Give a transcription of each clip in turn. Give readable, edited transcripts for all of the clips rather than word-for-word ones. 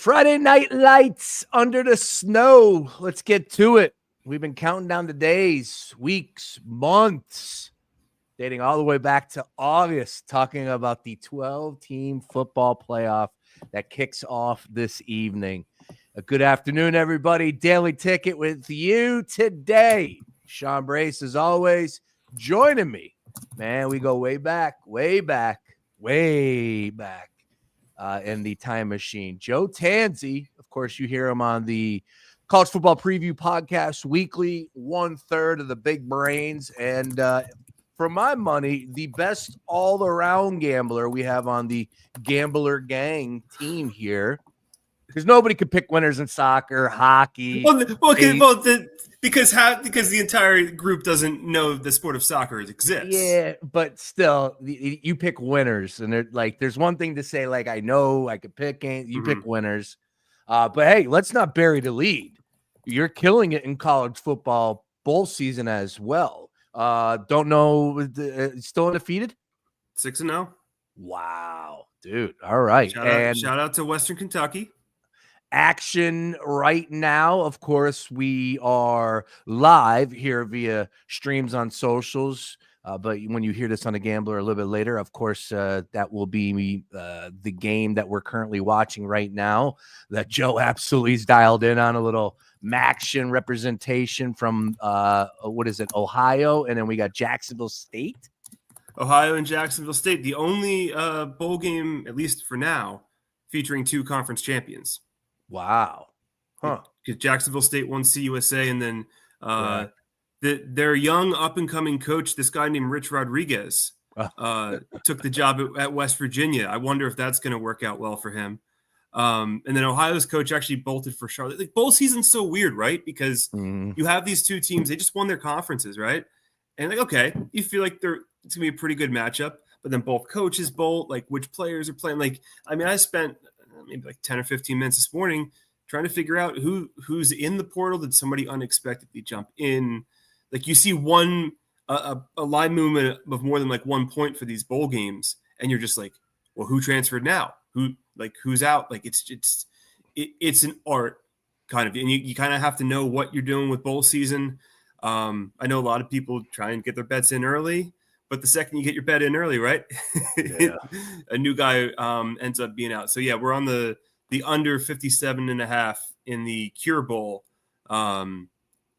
Friday night lights under the snow. Let's get to it. We've been counting down the days, weeks, months, dating all the way back to August, talking about the 12-team football playoff that kicks off this evening. A good afternoon, everybody. Daily Ticket with you today. Sean Brace, as always, joining me. Man, we go way back in the time machine. Joe Tansey, of course, you hear him on the College Football Preview Podcast weekly, 1/3 of the big brains. And for my money, the best all-around gambler we have on the Gambler Gang team here. Because nobody could pick winners in soccer, hockey. Because the entire group doesn't know the sport of soccer exists. Yeah, but still, you pick winners, and there's one thing to say, like, I know I could pick. You pick winners, but hey, let's not bury the lead. You're killing it in college football bowl season as well. Don't know, still undefeated, 6-0. Wow, dude! All right, shout out to Western Kentucky. Action right now. Of course, we are live here via streams on socials. But when you hear this on The Gambler a little bit later, of course, that will be the game that we're currently watching right now that Joe absolutely is dialed in on. A little Maction representation from, Ohio. And then we got Jacksonville State. Ohio and Jacksonville State, the only bowl game, at least for now, featuring two conference champions. Wow. Huh. Because Jacksonville State won CUSA, and then their young up-and-coming coach, this guy named Rich Rodriguez, took the job at West Virginia. I wonder if that's going to work out well for him. And then Ohio's coach actually bolted for Charlotte. Like, bowl season's so weird, right? Because you have these two teams, they just won their conferences, right? And okay, you feel like it's going to be a pretty good matchup, but then both coaches bolt, like which players are playing. Like, I mean, I spent maybe like 10 or 15 minutes this morning trying to figure out who's in the portal. Did somebody unexpectedly jump in? Like, you see a line movement of more than like 1 point for these bowl games, and you're just like, well, who transferred now? Who's out? Like, it's an art kind of, and you kind of have to know what you're doing with bowl season. I know a lot of people try and get their bets in early, but the second you get your bet in early, right? Yeah. A new guy ends up being out. So yeah, we're on the under 57.5 in the Cure Bowl.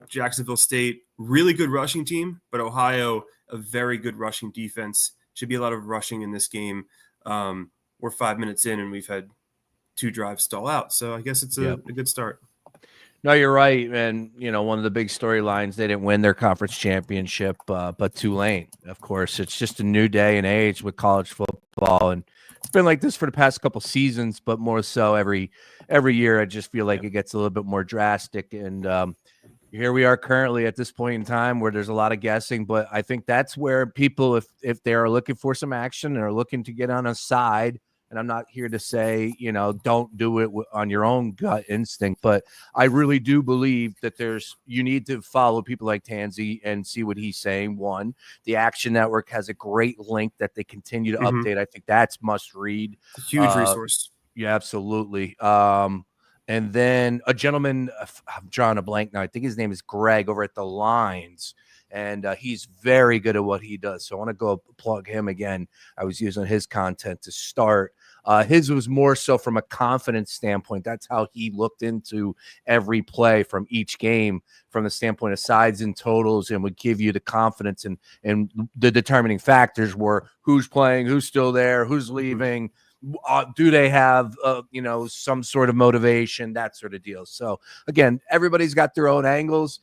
Jacksonville State, really good rushing team, but Ohio, a very good rushing defense. Should be a lot of rushing in this game. We're 5 minutes in and we've had 2 drives stall out. So I guess it's a good start. No, you're right. And, one of the big storylines, they didn't win their conference championship, but Tulane, of course, it's just a new day and age with college football. And it's been like this for the past couple seasons, but more so every year. I just feel like it gets a little bit more drastic. And here we are currently at this point in time where there's a lot of guessing, but I think that's where people, if they are looking for some action and are looking to get on a side, and I'm not here to say, don't do it on your own gut instinct, but I really do believe that you need to follow people like Tansey and see what he's saying. One, the Action Network has a great link that they continue to update. I think that's must read. Huge resource. Yeah, absolutely. And then a gentleman, I'm drawing a blank now. I think his name is Greg over at The Lines. And he's very good at what he does. So I want to go plug him again. I was using his content to start. His was more so from a confidence standpoint. That's how he looked into every play from each game from the standpoint of sides and totals, and would give you the confidence. And the determining factors were who's playing, who's still there, who's leaving. Do they have, some sort of motivation, that sort of deal. So, again, everybody's got their own angles.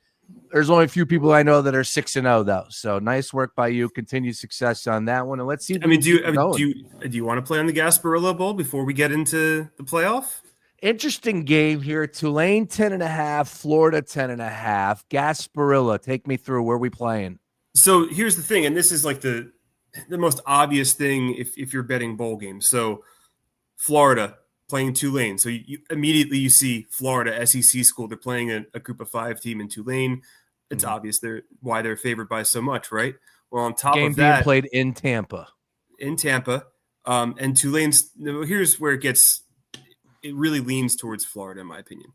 There's only a few people I know that are 6-0 though. So nice work by you. Continued success on that one. And let's see. Do you want to play on the Gasparilla Bowl before we get into the playoff? Interesting game here. Tulane 10.5, Florida 10.5. Gasparilla, take me through. Where are we playing? So here's the thing, and this is like the most obvious thing if you're betting bowl games. So Florida playing Tulane. So you immediately see Florida, SEC school. They're playing a group of 5 team in Tulane. It's obvious why they're favored by so much, right? Well, on top of that, game being played in Tampa. And Tulane's. Here's where it gets it really leans towards Florida, in my opinion.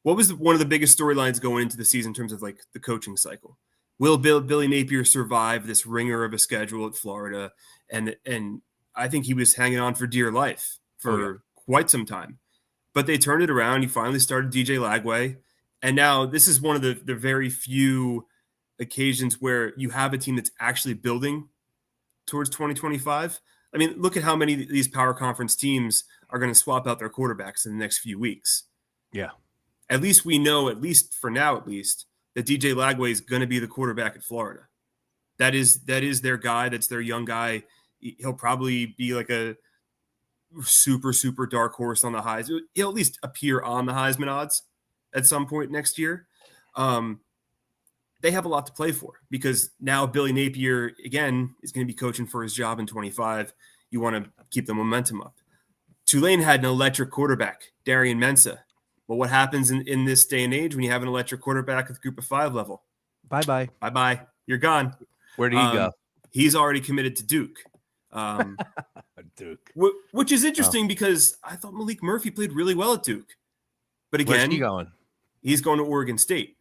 What was one of the biggest storylines going into the season in terms of like the coaching cycle? Will Billy Napier survive this ringer of a schedule at Florida? And I think he was hanging on for dear life for quite some time. But they turned it around. He finally started DJ Lagway. And now this is one of the very few occasions where you have a team that's actually building towards 2025. I mean, look at how many of these power conference teams are going to swap out their quarterbacks in the next few weeks. Yeah. At least we know, at least for now, that DJ Lagway is going to be the quarterback at Florida. That is their guy. That's their young guy. He'll probably be like a super, super dark horse on the Heisman. He'll at least appear on the Heisman odds at some point next year. They have a lot to play for because now Billy Napier, again, is going to be coaching for his job in 25. You want to keep the momentum up. Tulane had an electric quarterback, Darian Mensah. Well, what happens in this day and age when you have an electric quarterback at the group of 5 level? Bye-bye. Bye-bye. You're gone. Where do you go? He's already committed to Duke. Duke. Which is interesting because I thought Malik Murphy played really well at Duke. But again, where's he going? He's going to Oregon State.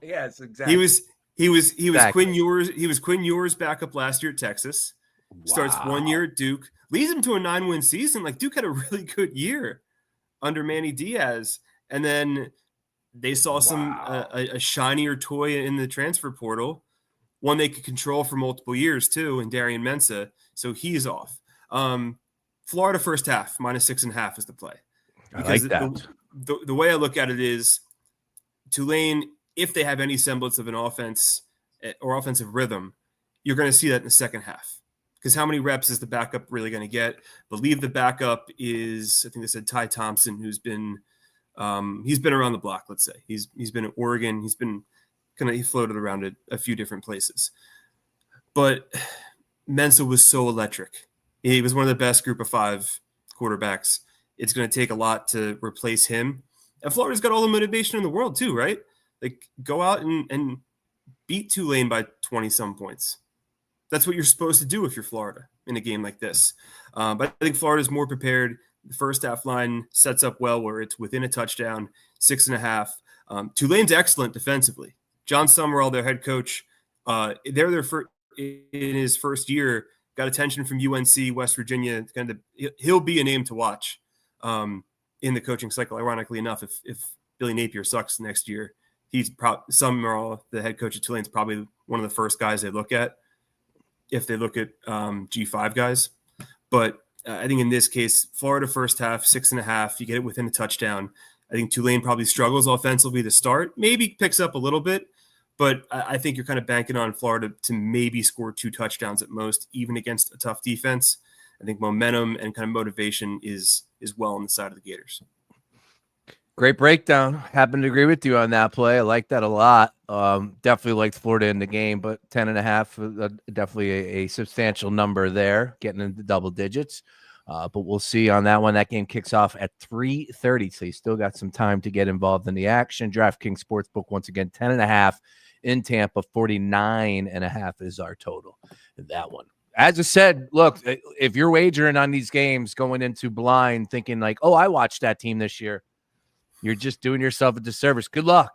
Yes, exactly. He was Exactly. Quinn Ewers backup last year at Texas. Wow. Starts 1 year at Duke, leads him to a 9-win season. Like Duke had a really good year under Manny Diaz, and then they saw a shinier toy in the transfer portal, one they could control for multiple years too, and Darian Mensah. So he's off. Florida first half -6.5 is the play. Because I like that. The way I look at it is Tulane, if they have any semblance of an offense or offensive rhythm, you're going to see that in the second half. Because how many reps is the backup really going to get? Believe the backup is, I think they said Ty Thompson, who's been he's been around the block. Let's say he's been at Oregon. He floated around a few different places. But Mensah was so electric. He was one of the best group of 5 quarterbacks. It's going to take a lot to replace him. And Florida's got all the motivation in the world too, right? Like go out and beat Tulane by 20-some points. That's what you're supposed to do if you're Florida in a game like this. But I think Florida's more prepared. The first half line sets up well where it's within a touchdown, 6.5. Tulane's excellent defensively. John Summerall, their head coach, in his first year, got attention from UNC, West Virginia. He'll be a name to watch in the coaching cycle. Ironically enough, if Billy Napier sucks next year, Summerall, the head coach of Tulane, is probably one of the first guys they look at if they look at G5 guys. But I think in this case, Florida first half, 6.5, you get it within a touchdown. I think Tulane probably struggles offensively to start, maybe picks up a little bit, but I think you're kind of banking on Florida to maybe score 2 touchdowns at most, even against a tough defense. I think momentum and kind of motivation is well on the side of the Gators. Great breakdown. Happen to agree with you on that play. I like that a lot. Definitely liked Florida in the game, but 10.5, definitely a substantial number there, getting into double digits. But we'll see on that one. That game kicks off at 3:30, so you still got some time to get involved in the action. DraftKings Sportsbook, once again, 10.5 in Tampa, 49.5 is our total in that one. As I said, look, if you're wagering on these games going into blind thinking like, oh, I watched that team this year, you're just doing yourself a disservice. Good luck,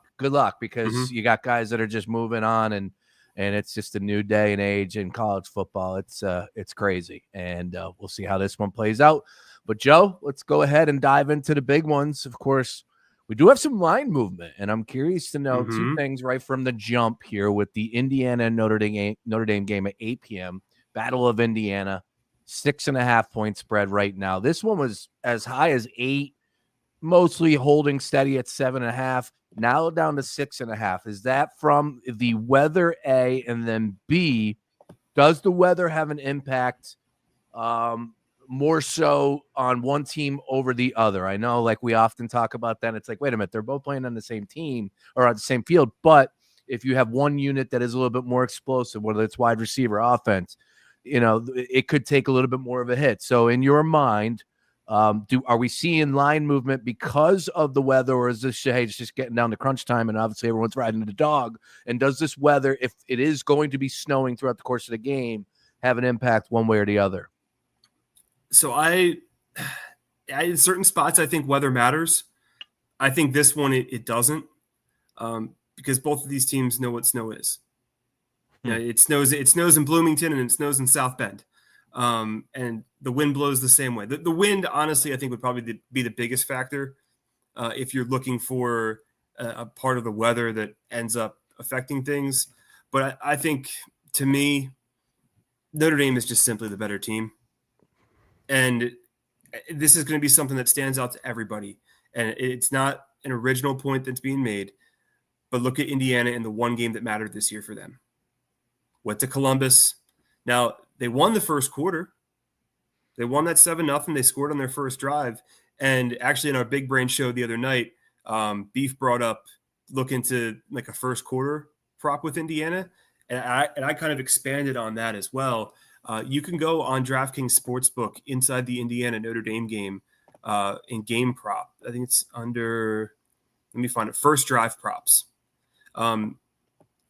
because you got guys that are just moving on, and it's just a new day and age in college football. It's crazy, and we'll see how this one plays out. But Joe, let's go ahead and dive into the big ones. Of course, we do have some line movement, and I'm curious to know 2 things right from the jump here with the Indiana and Notre Dame game at 8 p.m. Battle of Indiana, 6.5 point spread right now. This one was as high as 8. Mostly holding steady at 7.5, now down to 6.5. Is that from the weather, A, and then B, does the weather have an impact more so on one team over the other? I know, like we often talk about that. It's like, wait a minute, they're both playing on the same team or on the same field. But if you have one unit that is a little bit more explosive, whether it's wide receiver, offense, it could take a little bit more of a hit. So in your mind, are we seeing line movement because of the weather, or is this, hey, it's just getting down to crunch time and obviously everyone's riding the dog? And does this weather, if it is going to be snowing throughout the course of the game, have an impact one way or the other? So I in certain spots, I think weather matters. I think this one, it doesn't, because both of these teams know what snow is. Yeah, it snows in Bloomington and it snows in South Bend. And the wind blows the same way. The wind, honestly, I think would probably be the biggest factor if you're looking for a part of the weather that ends up affecting things. But I think, to me, Notre Dame is just simply the better team. And this is going to be something that stands out to everybody. And it's not an original point that's being made, but look at Indiana in the one game that mattered this year for them. Went to Columbus. Now, they won the first quarter. They won that 7-0. They scored on their first drive. And actually, in our Big Brain show the other night, Beef brought up look into like a first quarter prop with Indiana. And I kind of expanded on that as well. You can go on DraftKings Sportsbook inside the Indiana Notre Dame game in game prop. I think it's under, let me find it, first drive props.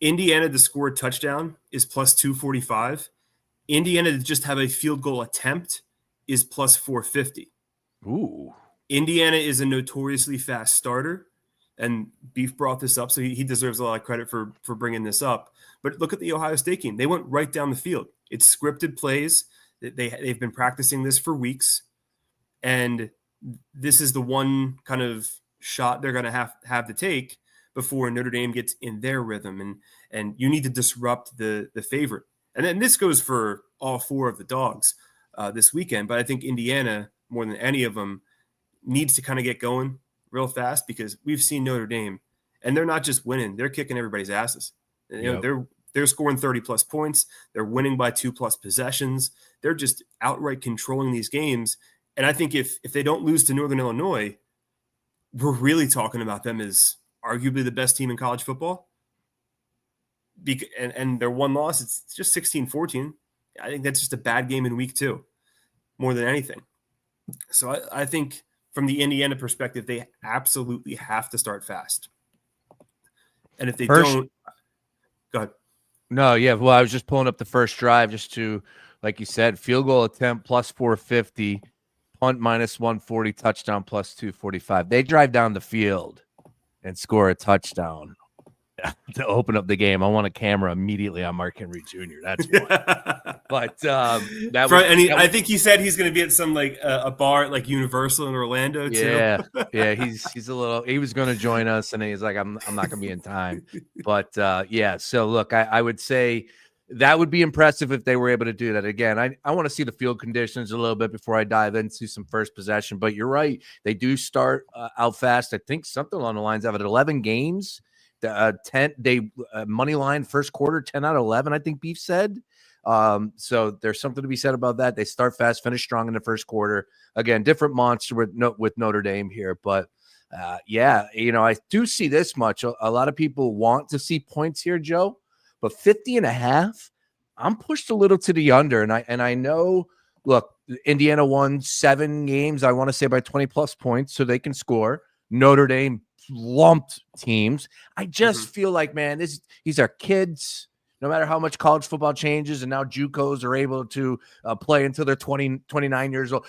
Indiana to score a touchdown is plus 245. Indiana to just have a field goal attempt is plus 450. Ooh. Indiana is a notoriously fast starter, and Beef brought this up, so he deserves a lot of credit for bringing this up. But look at the Ohio State game. They went right down the field. It's scripted plays. They've been practicing this for weeks, and this is the one kind of shot they're going to have to take before Notre Dame gets in their rhythm, and you need to disrupt the favorite. And then this goes for all four of the dogs this weekend, but I think Indiana, more than any of them, needs to kind of get going real fast, because we've seen Notre Dame, and they're not just winning, they're kicking everybody's asses. You know, they're scoring 30-plus points. They're winning by 2+ possessions. They're just outright controlling these games. And I think if they don't lose to Northern Illinois, we're really talking about them as arguably the best team in college football. And their one loss, it's just 16-14. I think that's just a bad game in week 2, more than anything. So I think from the Indiana perspective, they absolutely have to start fast. And if they don't, go ahead. No, yeah. Well, I was just pulling up the first drive just to, like you said, field goal attempt plus 450, punt minus 140, touchdown plus 245. They drive down the field and score a touchdown to open up the game. I want a camera immediately on Mark Henry Jr. That's why. But I think he said he's going to be at some like a bar at like Universal in Orlando too. Yeah, he's a little. He was going to join us, and he's like, I'm not going to be in time. But yeah, so look, I would say that would be impressive if they were able to do that. Again, I want to see the field conditions a little bit before I dive into some first possession. But you're right, they do start out fast. I think something along the lines of 11 games. 10 they money line first quarter 10 out of 11, I think Beef said. So there's something to be said about that. They start fast, finish strong in the first quarter. Again, different monster with Notre Dame here, but yeah, you know, I do see this much. A lot of people want to see points here, Joe, but 50.5, I'm pushed a little to the under, and I know. Look, Indiana won 7 games, I want to say by 20+ points, so they can score. Notre Dame lumped teams. I just feel like, man, these are kids. No matter how much college football changes, and now JUCOs are able to play until they're 20, 29 years old.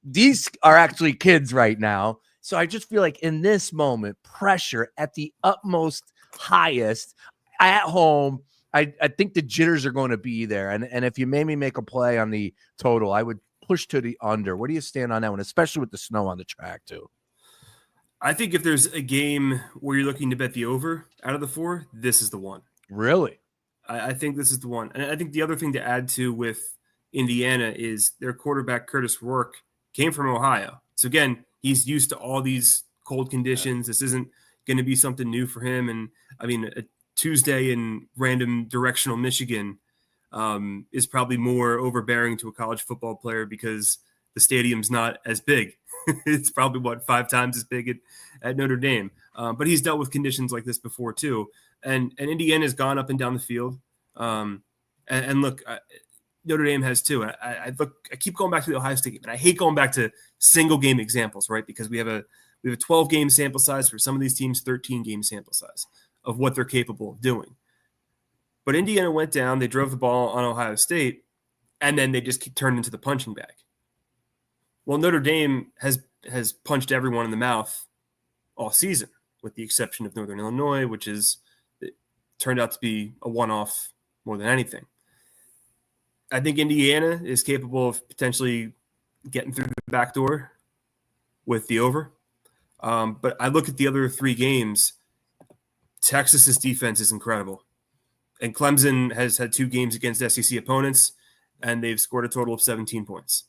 These are actually kids right now. So I just feel like in this moment, pressure at the utmost highest at home. I think the jitters are going to be there. And if you made me make a play on the total, I would push to the under. Where do you stand on that one, especially with the snow on the track too? I think if there's a game where you're looking to bet the over out of the 4, this is the one. Really? I think this is the one. And I think the other thing to add to with Indiana is their quarterback, Curtis Rourke, came from Ohio. So again, he's used to all these cold conditions. This isn't going to be something new for him. And I mean, a Tuesday in random directional Michigan is probably more overbearing to a college football player because the stadium's not as big. It's probably 5 times as big at Notre Dame. But he's dealt with conditions like this before too. And Indiana's gone up and down the field. And look, Notre Dame has too. And I keep going back to the Ohio State game, and I hate going back to single game examples, right? Because we have a 12 game sample size for some of these teams, 13 game sample size of what they're capable of doing. But Indiana went down, they drove the ball on Ohio State, and then they just turned into the punching bag. Well, Notre Dame has punched everyone in the mouth all season, with the exception of Northern Illinois, which is turned out to be a one-off more than anything. I think Indiana is capable of potentially getting through the back door with the over. But I look at the other 3 games. Texas's defense is incredible. And Clemson has had 2 games against SEC opponents, and they've scored a total of 17 points.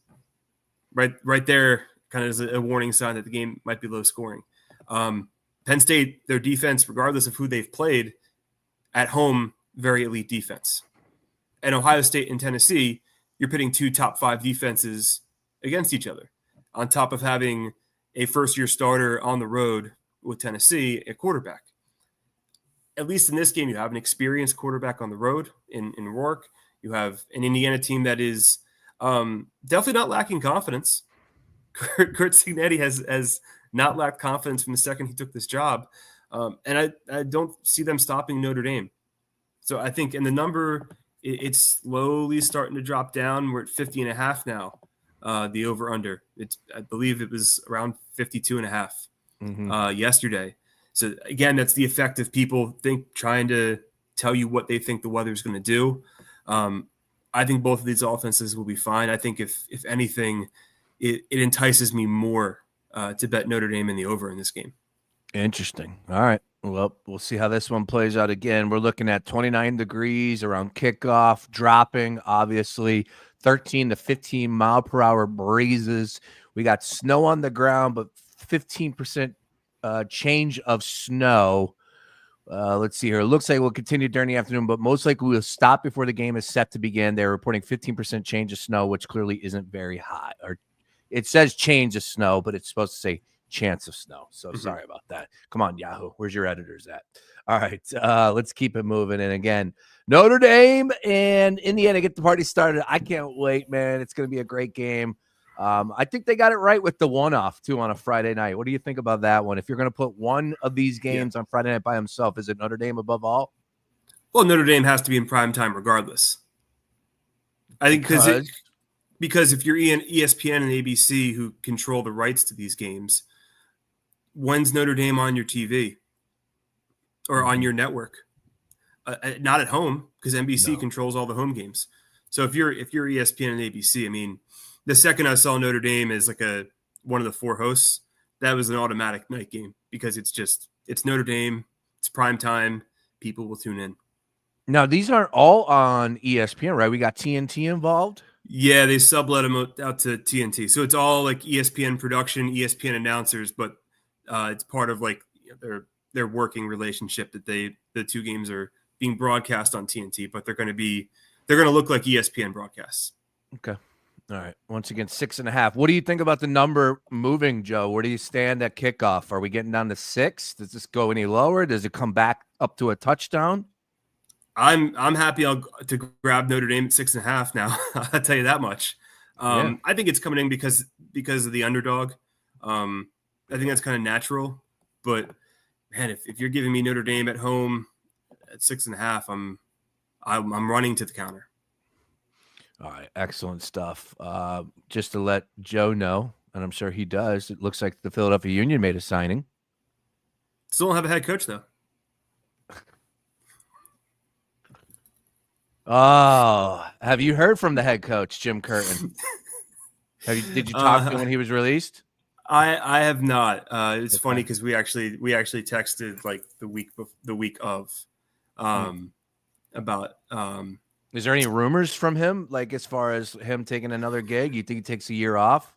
Right there kind of is a warning sign that the game might be low scoring. Penn State, their defense, regardless of who they've played, at home, very elite defense. And Ohio State and Tennessee, you're pitting 2 top 5 defenses against each other, on top of having a first-year starter on the road with Tennessee, a quarterback. At least in this game, you have an experienced quarterback on the road in Rourke. You have an Indiana team that is definitely not lacking confidence. Kurt Cignetti has not lacked confidence from the second he took this job. And I don't see them stopping Notre Dame. So I think in the number, it's slowly starting to drop down. We're at 50.5 now, the over-under. I believe it was around 52.5 yesterday. So again, that's the effect of people trying to tell you what they think the weather is going to do. I think both of these offenses will be fine. I think if anything, it entices me more to bet Notre Dame in the over in this game. Interesting. All right. Well, we'll see how this one plays out. Again, we're looking at 29 degrees around kickoff, dropping, obviously, 13 to 15 mile per hour breezes. We got snow on the ground, but 15% change of snow. Let's see here. It looks like we'll continue during the afternoon, but most likely we'll stop before the game is set to begin. They're reporting 15% change of snow, which clearly isn't very high. Or it says change of snow, but it's supposed to say chance of snow. So sorry about that. Come on, Yahoo. Where's your editors at? All right. Let's keep it moving. And again, Notre Dame and Indiana get the party started. I can't wait, man. It's going to be a great game. I think they got it right with the one-off, too, on a Friday night. What do you think about that one? If you're going to put one of these games on Friday night by himself, is it Notre Dame above all? Well, Notre Dame has to be in prime time regardless. I think because if you're ESPN and ABC who control the rights to these games, when's Notre Dame on your TV or on your network? Not at home, because NBC controls all the home games. So if you're ESPN and ABC, I mean, the second I saw Notre Dame as like one of the 4 hosts, that was an automatic night game, because it's Notre Dame, it's prime time, people will tune in. Now, these aren't all on ESPN, right? We got TNT involved. Yeah, they sublet them out to TNT, so it's all like ESPN production, ESPN announcers, but it's part of like their working relationship that the 2 games are being broadcast on TNT, but they're going to look like ESPN broadcasts. Okay. All right. Once again, 6.5. What do you think about the number moving, Joe? Where do you stand at kickoff? Are we getting down to 6? Does this go any lower? Does it come back up to a touchdown? I'm happy to grab Notre Dame at 6.5 now. I'll tell you that much. I think it's coming in because of the underdog. I think that's kind of natural. But man, if you're giving me Notre Dame at home at 6.5, I'm running to the counter. All right, excellent stuff. Just to let Joe know, and I'm sure he does, it looks like the Philadelphia Union made a signing. Still don't have a head coach, though. Oh, have you heard from the head coach, Jim Curtin? Did you talk to him when he was released? I have not. It's funny because we actually texted like the week of about. Is there any rumors from him, like as far as him taking another gig? You think he takes a year off?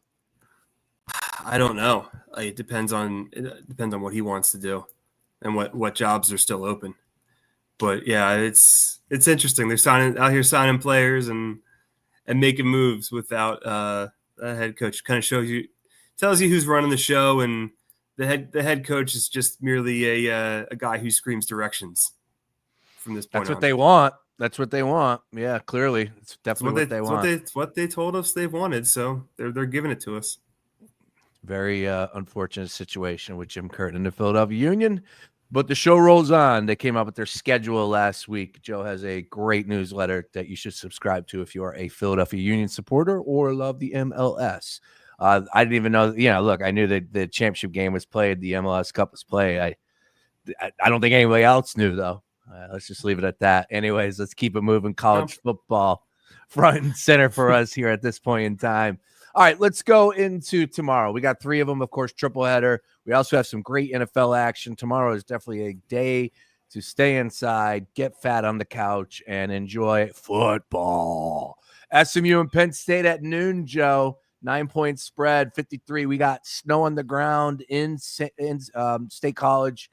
I don't know. It depends on what he wants to do, and what jobs are still open. But yeah, it's interesting. They're out here signing players and making moves without a head coach. Kind of tells you who's running the show, and the head coach is just merely a guy who screams directions from this point on. That's what they want. That's what they want. Yeah, clearly. It's definitely what they want. It's what they told us they wanted, so they're giving it to us. Very unfortunate situation with Jim Curtin and the Philadelphia Union. But the show rolls on. They came out with their schedule last week. Joe has a great newsletter that you should subscribe to if you are a Philadelphia Union supporter or love the MLS. I didn't even know. Look, I knew that the championship game was played, the MLS Cup was played. I don't think anybody else knew though. Let's just leave it at that. Anyways, let's keep it moving. College football front and center for us here at this point in time. All right, let's go into tomorrow. We got 3 of them, of course, triple header. We also have some great NFL action. Tomorrow is definitely a day to stay inside, get fat on the couch, and enjoy football. SMU and Penn State at noon, Joe. 9-point spread, 53. We got snow on the ground in State College.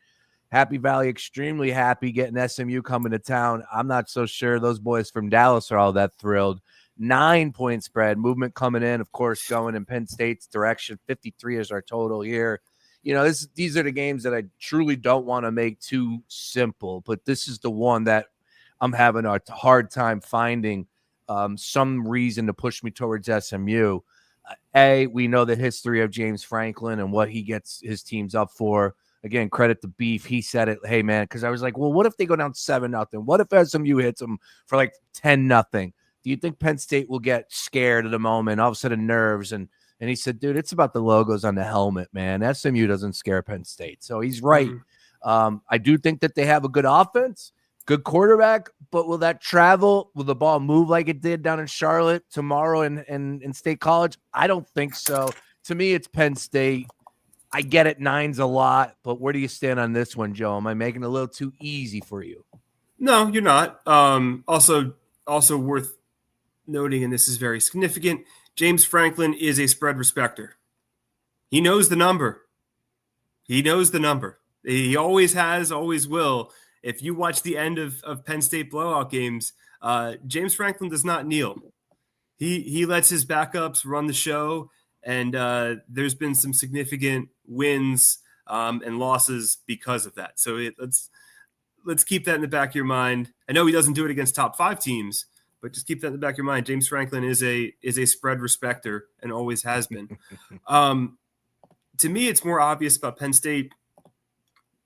Happy Valley, extremely happy getting SMU coming to town. I'm not so sure those boys from Dallas are all that thrilled. 9-point spread, movement coming in, of course, going in Penn State's direction. 53 is our total here. These are the games that I truly don't want to make too simple, but this is the one that I'm having a hard time finding some reason to push me towards SMU. We know the history of James Franklin and what he gets his teams up for. Again, credit to Beef. He said it, hey, man, because I was like, well, what if they go down 7-0? What if SMU hits them for like 10-0? Do you think Penn State will get scared at the moment, all of a sudden nerves? And he said, dude, it's about the logos on the helmet, man. SMU doesn't scare Penn State. So he's right. I do think that they have a good offense, good quarterback, but will that travel? Will the ball move like it did down in Charlotte tomorrow in State College? I don't think so. To me, it's Penn State. I get it, 9's a lot, but where do you stand on this one, Joe? Am I making it a little too easy for you? No, you're not. Also worth noting, and this is very significant, James Franklin is a spread respecter. He knows the number. He always has, always will. If you watch the end of Penn State blowout games, James Franklin does not kneel. He lets his backups run the show. And there's been some significant wins and losses because of that. So let's keep that in the back of your mind. I know he doesn't do it against top 5 teams, but just keep that in the back of your mind. James Franklin is a spread respecter and always has been. To me, it's more obvious about Penn State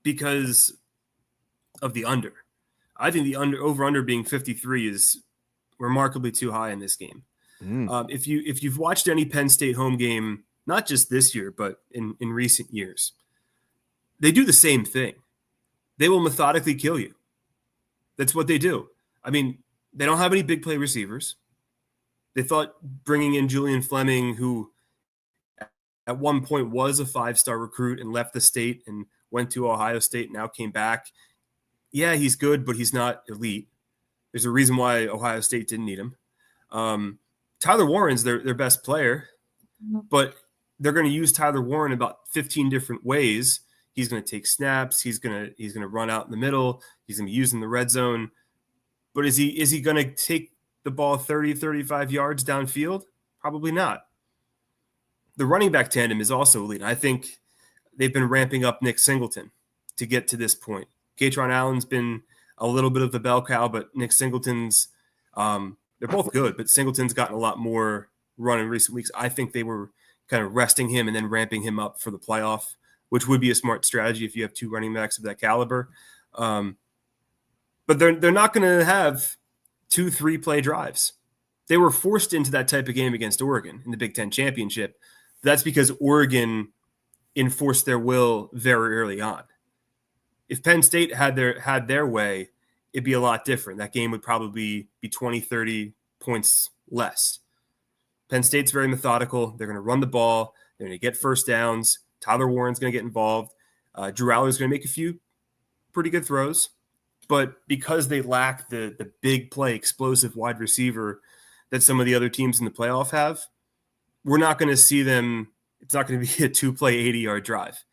because of the under. I think the over-under being 53 is remarkably too high in this game. If you've watched any Penn State home game, not just this year, but in recent years, they do the same thing. They will methodically kill you. That's what they do. I mean, they don't have any big play receivers. They thought bringing in Julian Fleming, who at one point was a 5-star recruit and left the state and went to Ohio State and now came back. Yeah, he's good, but he's not elite. There's a reason why Ohio State didn't need him. Tyler Warren's their best player, but they're going to use Tyler Warren about 15 different ways. He's going to take snaps. He's going to run out in the middle. He's going to be used in the red zone. But is he going to take the ball 30, 35 yards downfield? Probably not. The running back tandem is also elite. I think they've been ramping up Nick Singleton to get to this point. Katron Allen's been a little bit of the bell cow, but Nick Singleton's they're both good, but Singleton's gotten a lot more run in recent weeks. I think they were kind of resting him and then ramping him up for the playoff, which would be a smart strategy if you have 2 running backs of that caliber. But they're not going to have 2-3 play drives. They were forced into that type of game against Oregon in the Big Ten Championship. That's because Oregon enforced their will very early on. If Penn State had their way, it'd be a lot different. That game would probably be 20, 30 points less. Penn State's very methodical. They're going to run the ball. They're going to get first downs. Tyler Warren's going to get involved. Drew Aller's going to make a few pretty good throws. But because they lack the big play, explosive wide receiver that some of the other teams in the playoff have, we're not going to see them. It's not going to be a 2-play 80-yard drive.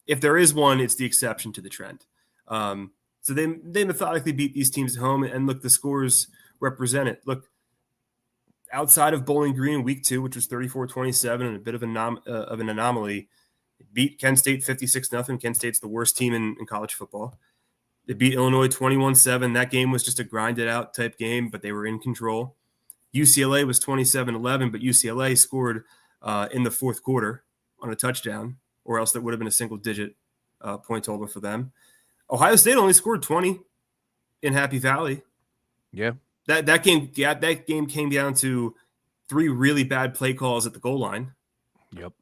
If there is one, it's the exception to the trend. So they methodically beat these teams at home, and look, the scores represent it. Look, outside of Bowling Green week 2, which was 34-27 and a bit of an anomaly, it beat Kent State 56-0. Kent State's the worst team in college football. They beat Illinois 21-7. That game was just a grinded out type game, but they were in control. UCLA was 27-11, but UCLA scored in the fourth quarter on a touchdown, or else that would have been a single-digit point total for them. Ohio State only scored 20 in Happy Valley. Yeah. That game came down to 3 really bad play calls at the goal line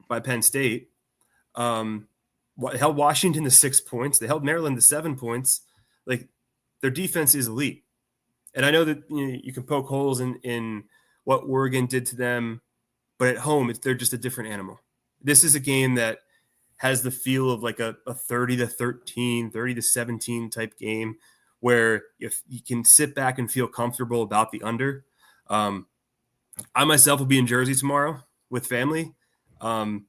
by Penn State. Held Washington to 6 points. They held Maryland to 7 points. Like, their defense is elite. And I know that you can poke holes in what Oregon did to them, but at home, they're just a different animal. This is a game that has the feel of like a 30-13, 30-17 type game where if you can sit back and feel comfortable about the under. I myself will be in Jersey tomorrow with family. I'm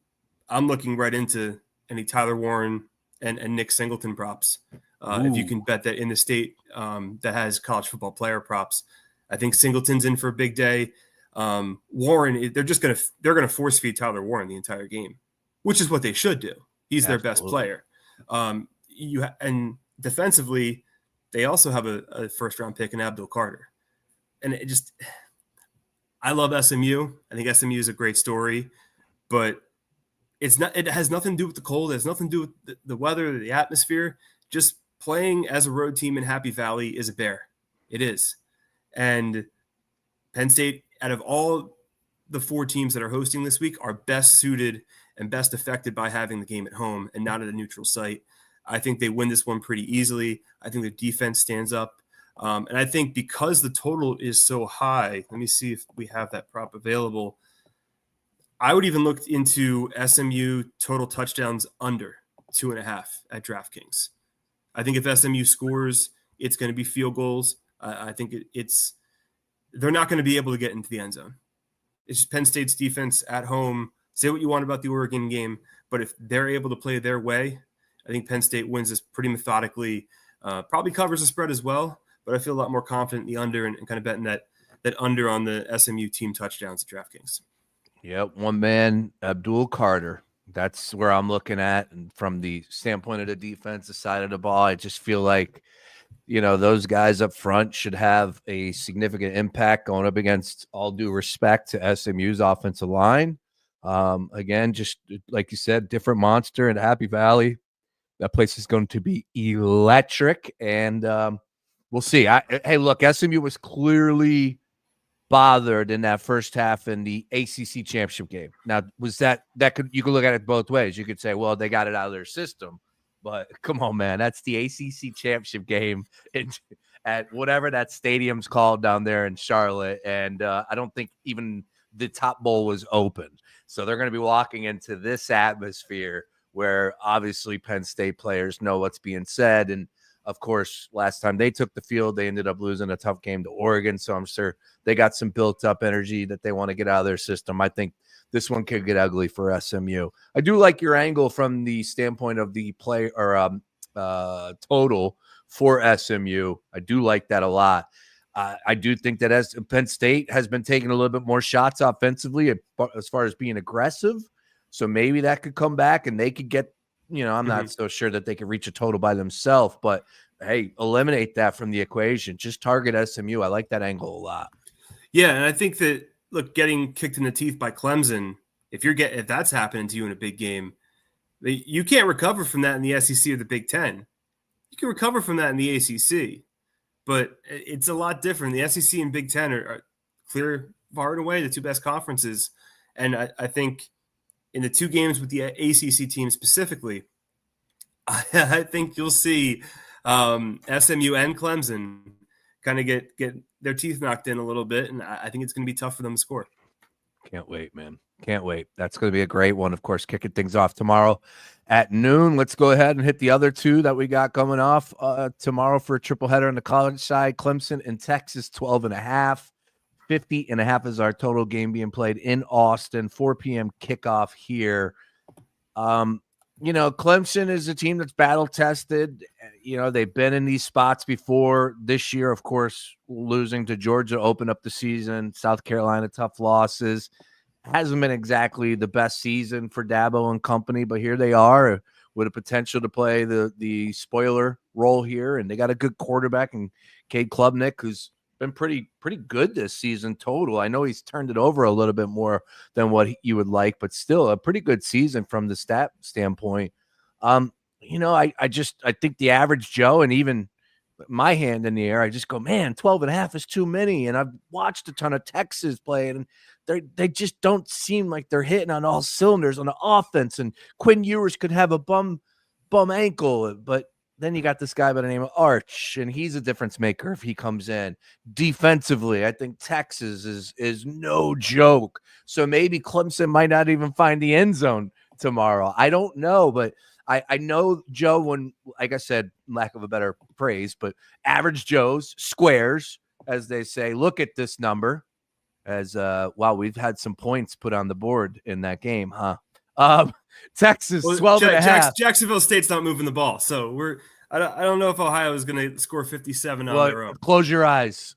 looking right into any Tyler Warren and Nick Singleton props. If you can bet that in the state that has college football player props. I think Singleton's in for a big day. Warren, they're gonna force feed Tyler Warren the entire game, which is what they should do. He's their best player. And defensively, they also have a first round pick in Abdul Carter. And I love SMU. I think SMU is a great story, but it has nothing to do with the cold. It has nothing to do with the weather, the atmosphere. Just playing as a road team in Happy Valley is a bear. It is. And Penn State, out of all the 4 teams that are hosting this week, are best suited and best affected by having the game at home and not at a neutral site. I think they win this one pretty easily. I think their defense stands up. And I think because the total is so high, let me see if we have that prop available. I would even look into SMU total touchdowns under 2.5 at DraftKings. I think if SMU scores, it's going to be field goals. I think they're not going to be able to get into the end zone. It's just Penn State's defense at home. Say what you want about the Oregon game, but if they're able to play their way, I think Penn State wins this pretty methodically. Probably covers the spread as well, but I feel a lot more confident in the under and kind of betting that under on the SMU team touchdowns at DraftKings. Yep, one man, Abdul Carter. That's where I'm looking at. And from the standpoint of the defensive side of the ball, I just feel like, those guys up front should have a significant impact going up against, all due respect to SMU's offensive line. Again, just like you said, different monster in Happy Valley. That place is going to be electric. And we'll see. Hey, look, SMU was clearly bothered in that first half in the ACC championship game. Now, was you could look at it both ways. You could say, well, they got it out of their system, but come on, man, that's the ACC championship game at whatever that stadium's called down there in Charlotte. And I don't think even the top bowl was open. So they're going to be walking into this atmosphere where obviously Penn State players know what's being said. And of course, last time they took the field, they ended up losing a tough game to Oregon. So I'm sure they got some built-up energy that they want to get out of their system. I think this one could get ugly for SMU. I do like your angle from the standpoint of the play or total for SMU. I do like that a lot. I do think that as Penn State has been taking a little bit more shots offensively as far as being aggressive. So maybe that could come back and they could get, I'm not so sure that they could reach a total by themselves, but hey, eliminate that from the equation. Just target SMU. I like that angle a lot. Yeah, and I think that, look, getting kicked in the teeth by Clemson, if that's happening to you in a big game, you can't recover from that in the SEC or the Big Ten. You can recover from that in the ACC, but it's a lot different. The SEC and Big Ten are clear far and away the 2 best conferences, and I think in the 2 games with the ACC team specifically, I think you'll see SMU and Clemson kind of get their teeth knocked in a little bit, and I think it's going to be tough for them to score. Can't wait, man. Can't wait. That's going to be a great one. Of course, kicking things off tomorrow at noon. Let's go ahead and hit the other 2 that we got coming off tomorrow for a triple header on the college side. Clemson and Texas, 12.5. 50.5 is our total game being played in Austin. 4 p.m. kickoff here. Clemson is a team that's battle tested. They've been in these spots before. This year, of course, losing to Georgia opened up the season. South Carolina, tough losses. Hasn't been exactly the best season for Dabo and company, but here they are with a potential to play the spoiler role here. And they got a good quarterback in Cade Klubnik, who's been pretty good this season total. I know he's turned it over a little bit more than what you would like, but still a pretty good season from the stat standpoint. I think the average Joe and even my hand in the air. I just go, man, 12.5 is too many. And I've watched a ton of Texas play, and they just don't seem like they're hitting on all cylinders on the offense. And Quinn Ewers could have a bum ankle, but then you got this guy by the name of Arch, and he's a difference maker if he comes in. Defensively, I think Texas is no joke. So maybe Clemson might not even find the end zone tomorrow. I don't know, but I know Joe, when, like I said, lack of a better phrase, but average Joes, squares, as they say, look at this number as, wow, we've had some points put on the board in that game, huh? Texas, 12.5. Jacksonville State's not moving the ball, so I don't know if Ohio is going to score 57 on their own. Close your eyes.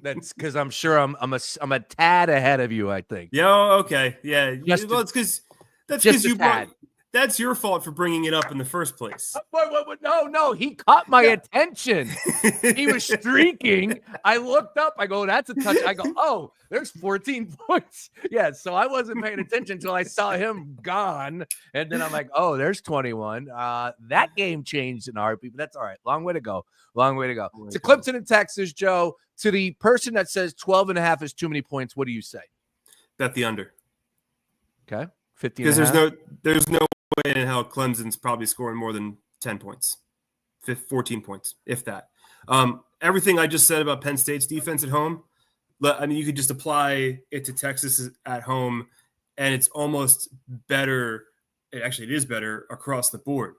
That's because I'm sure I'm a tad ahead of you, I think. Yeah, okay, yeah. Well, it's because that's your fault for bringing it up in the first place. No, he caught my attention. He was streaking. I looked up. I go, that's a touch. I go, oh, there's 14 points. Yeah, so I wasn't paying attention until I saw him gone. And then I'm like, oh, there's 21. That game changed in a heartbeat, but that's all right. Long way to go. To Clemson and Texas, Joe, to the person that says 12.5 is too many points, what do you say? Bet the under. Okay. 50. Because there's no way in hell Clemson's probably scoring more than 10 points, 14 points, if that. Everything I just said about Penn State's defense at home, I mean, you could just apply it to Texas at home, and it's almost better. Actually, it is better across the board.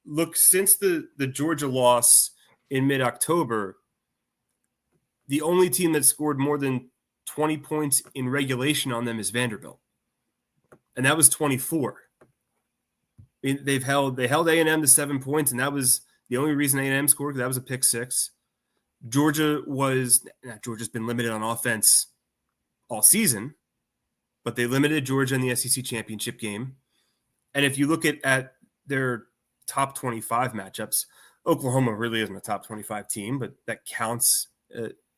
Look, since the Georgia loss in mid-October, the only team that scored more than 20 points in regulation on them is Vanderbilt. And that was 24. I mean, they held A&M to 7 points, and that was the only reason A&M scored, because that was a pick six. Georgia's been limited on offense all season, but they limited Georgia in the SEC championship game. And if you look at their top 25 matchups, Oklahoma really isn't a top 25 team, but that counts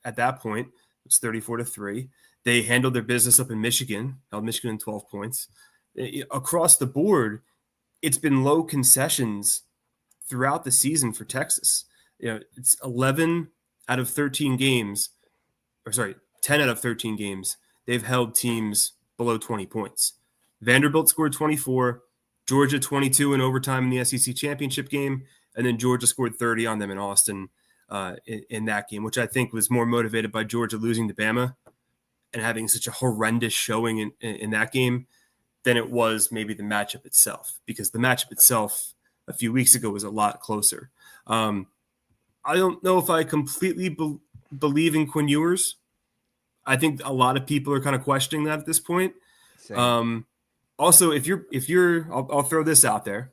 at that point. It's 34-3. They handled their business up in Michigan, held Michigan in 12 points. Across the board, it's been low concessions throughout the season for Texas. It's 11 out of 13 games, 10 out of 13 games, they've held teams below 20 points. Vanderbilt scored 24, Georgia 22 in overtime in the SEC championship game, and then Georgia scored 30 on them in Austin in that game, which I think was more motivated by Georgia losing to Bama and having such a horrendous showing in that game than it was maybe the matchup itself, because the matchup itself a few weeks ago was a lot closer. I don't know if I completely believe in Quinn Ewers. I think a lot of people are kind of questioning that at this point. Also, I'll throw this out there.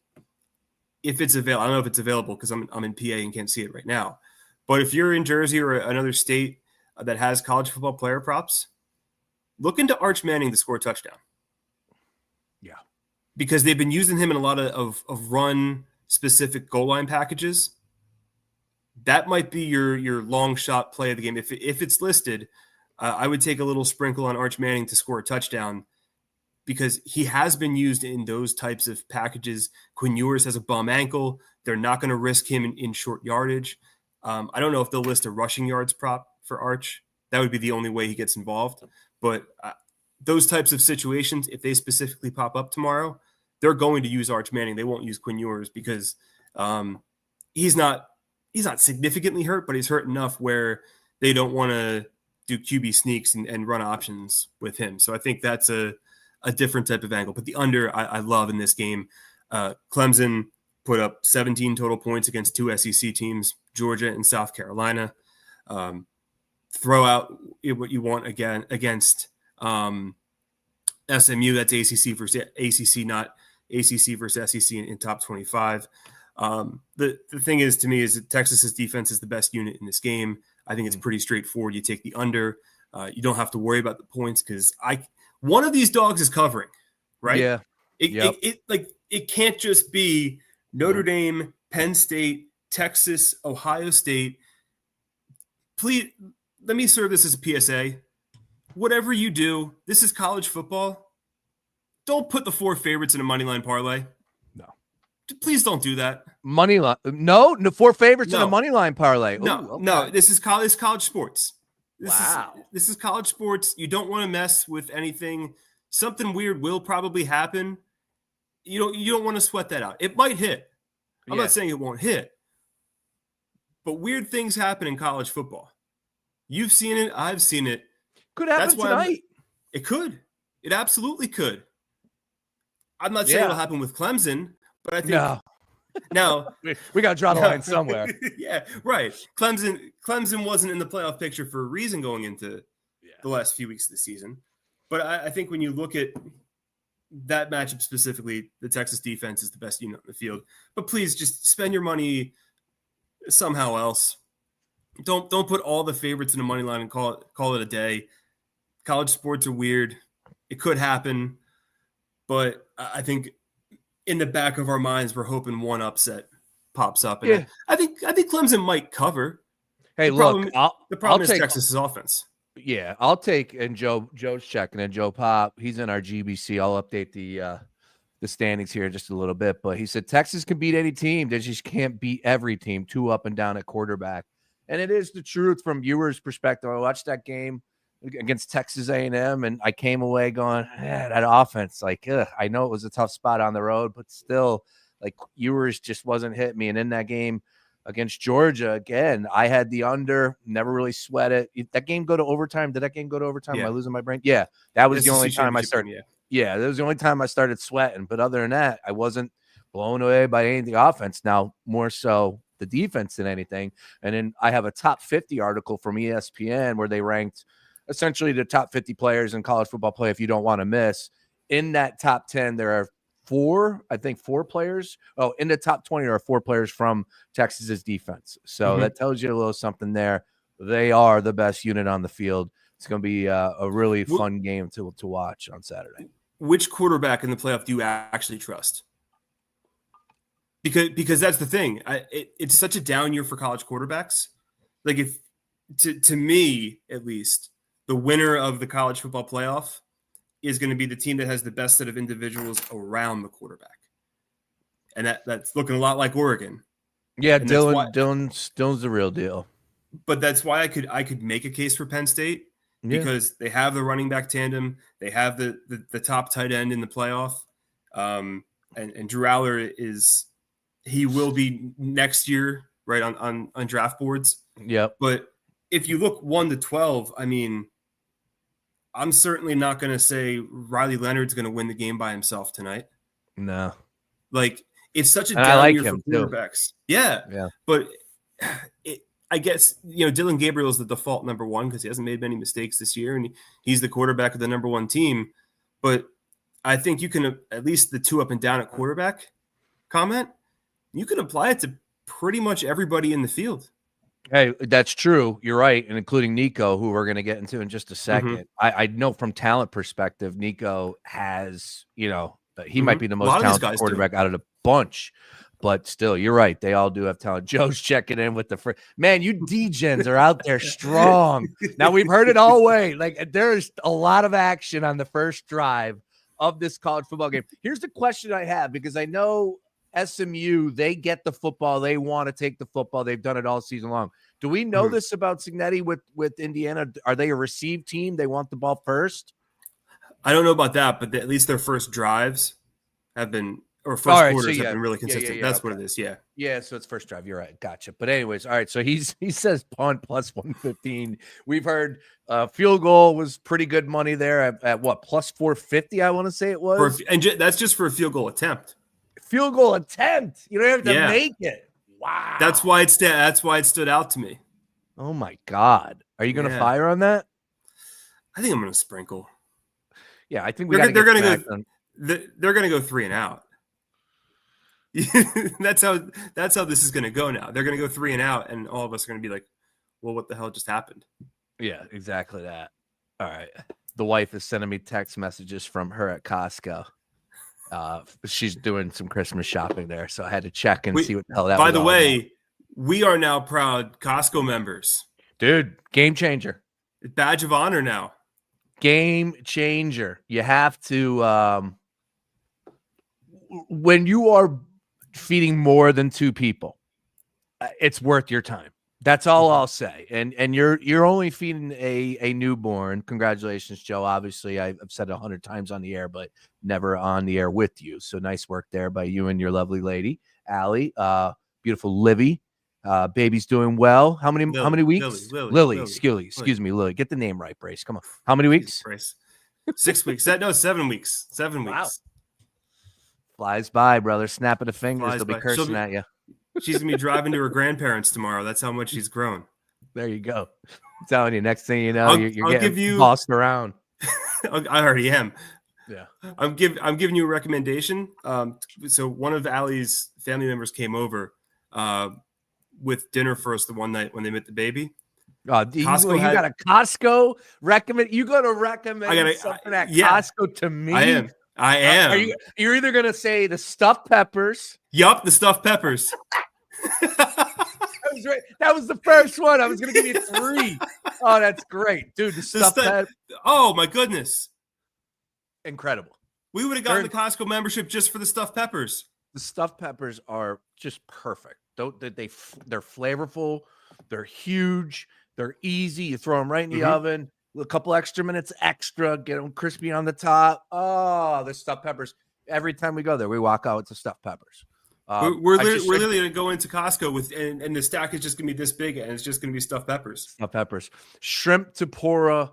If it's available, I don't know if it's available because I'm in PA and can't see it right now. But if you're in Jersey or another state that has college football player props, look into Arch Manning to score a touchdown. Yeah. Because they've been using him in a lot of run-specific goal line packages. That might be your long shot play of the game. If it's listed, I would take a little sprinkle on Arch Manning to score a touchdown, because he has been used in those types of packages. Quinn Ewers has a bum ankle. They're not going to risk him in short yardage. I don't know if they'll list a rushing yards prop for Arch. That would be the only way he gets involved. But those types of situations, if they specifically pop up tomorrow, they're going to use Arch Manning. They won't use Quinn Ewers because he's not significantly hurt, but he's hurt enough where they don't want to do QB sneaks and run options with him. So I think that's a different type of angle. But the under I love in this game. Clemson put up 17 total points against two SEC teams, Georgia and South Carolina. Throw out what you want again against SMU. That's ACC versus ACC, not ACC versus SEC in top 25. The thing is, to me, is that Texas's defense is the best unit in this game. I think it's pretty straightforward. You take the under. You don't have to worry about the points because one of these dogs is covering, right? Yeah. It can't just be Notre Dame, Penn State, Texas, Ohio State. Please, let me serve this as a PSA. Whatever you do, this is college football. Don't put the four favorites in a money line parlay. No. Please don't do that. Money line. No, 4 favorites in a money line parlay. No, Ooh, okay. No. This is college sports. Wow. This is college sports. You don't want to mess with anything. Something weird will probably happen. You don't want to sweat that out. It might hit. I'm not saying it won't hit. But weird things happen in college football. You've seen it. I've seen it. Could happen tonight. It could. It absolutely could. I'm not saying it'll happen with Clemson, but I think now we got to draw the line somewhere. Yeah, right. Clemson wasn't in the playoff picture for a reason going into the last few weeks of the season. But I think when you look at that matchup specifically, the Texas defense is the best unit on the field. But please just spend your money somehow else. Don't put all the favorites in the money line and call it a day. College sports are weird. It could happen, but I think in the back of our minds, we're hoping one upset pops up. And I think Clemson might cover. Hey, the problem is Texas's offense. Yeah, I'll take, and Joe's checking, and Joe Pop, he's in our GBC. I'll update the standings here in just a little bit, but he said Texas can beat any team. They just can't beat every team, 2 up and down at quarterback. And it is the truth from viewers' perspective. I watched that game against Texas A&M, and I came away going, that offense, like, I know it was a tough spot on the road, but still, like, Ewers just wasn't hitting me. And in that game against Georgia, again, I had the under, never really sweat it. That game go to overtime? Did that game go to overtime? Am I losing my brain? Yeah, that was the only time I started. Yeah, that was the only time I started sweating. But other than that, I wasn't blown away by any of the offense. Now, more so the defense than anything. And then I have a top 50 article from ESPN where they ranked essentially the top 50 players in college football play if you don't want to miss. In that top 10, there are 4 players. Oh, in the top 20 are 4 players from Texas's defense. So that tells you a little something there. They are the best unit on the field. It's going to be a really fun game to watch on Saturday. Which quarterback in the playoff do you actually trust? Because that's the thing. It's such a down year for college quarterbacks. Like, if to me, at least, the winner of the college football playoff is going to be the team that has the best set of individuals around the quarterback. And that's looking a lot like Oregon. Yeah, Dylan's the real deal. But that's why I could make a case for Penn State, because they have the running back tandem. They have the top tight end in the playoff. And Drew Aller he will be next year, right, on draft boards. Yeah. But if you look 1 to 12, I mean, I'm certainly not going to say Riley Leonard's going to win the game by himself tonight. No. Like, it's such a down year for quarterbacks. Too. Yeah. But I guess, Dylan Gabriel is the default number 1 because he hasn't made many mistakes this year, and he's the quarterback of the number 1 team. But I think you can, at least the 2 up and down at quarterback comment, you can apply it to pretty much everybody in the field. Hey, that's true. You're right, and including Nico, who we're going to get into in just a second. I know from talent perspective, Nico has, he might be the most talented quarterback out of the bunch. But still, you're right. They all do have talent. Joe's checking in with the man. You D-gens are out there strong. Now, we've heard it all way. Like, there's a lot of action on the first drive of this college football game. Here's the question I have, because I know SMU, they get the football. They want to take the football. They've done it all season long. Do we know this about Cignetti with Indiana? Are they a receive team? They want the ball first? I don't know about that, but at least their first drives have been – or first quarters have been really consistent. That's what it is. Yeah. Yeah. So it's first drive. You're right. Gotcha. But anyways, all right. So he says punt plus 115. We've heard field goal was pretty good money there at what, plus 450? I want to say it was. And that's just for a field goal attempt. Field goal attempt. You don't have to make it. Wow. That's why it stood out to me. Oh my God. Are you going to fire on that? I think I'm going to sprinkle. Yeah. I think they're going to go 3 and out. That's how this is going to go now. They're going to go 3 and out, and all of us are going to be like, well, what the hell just happened? Yeah, exactly that. All right. The wife is sending me text messages from her at Costco. She's doing some Christmas shopping there, so I had to check and see what the hell that was. By the way, we are now proud Costco members. Dude, game changer. Badge of honor now. Game changer. You have to when you are feeding more than 2 people, it's worth your time. That's all I'll say. And you're only feeding a newborn. Congratulations, Joe. Obviously, I've said it 100 times on the air, but never on the air with you. So nice work there by you and your lovely lady, Allie. Beautiful Livy. Baby's doing well. How many weeks? Lily. Excuse me, Lily. Get the name right, Brace. Come on. How many weeks? Brace. 6 weeks. No, 7 weeks. 7 weeks. Wow. Flies by, brother. Snapping the fingers. They'll be cursing at you. She's going to be driving to her grandparents tomorrow. That's how much she's grown. There you go. I'm telling you, next thing you know, you're getting bossed around. I already am. Yeah. I'm giving you a recommendation. So one of Allie's family members came over with dinner for us the one night when they met the baby. You got a Costco recommend. You going to recommend something at Costco to me? I am. You're either going to say the stuffed peppers. Yup, the stuffed peppers. That was the first one. I was going to give you 3. Oh, that's great. Dude, the stuffed peppers. Oh, my goodness. Incredible. We would have gotten the Costco membership just for the stuffed peppers. The stuffed peppers are just perfect. They're flavorful. They're huge. They're easy. You throw them right in the oven. A couple extra minutes extra. Get them crispy on the top. Oh, the stuffed peppers. Every time we go there, we walk out with the stuffed peppers. We're literally going to go into Costco with, and the stack is just going to be this big, and it's just going to be stuffed peppers. Stuffed peppers. Shrimp tempura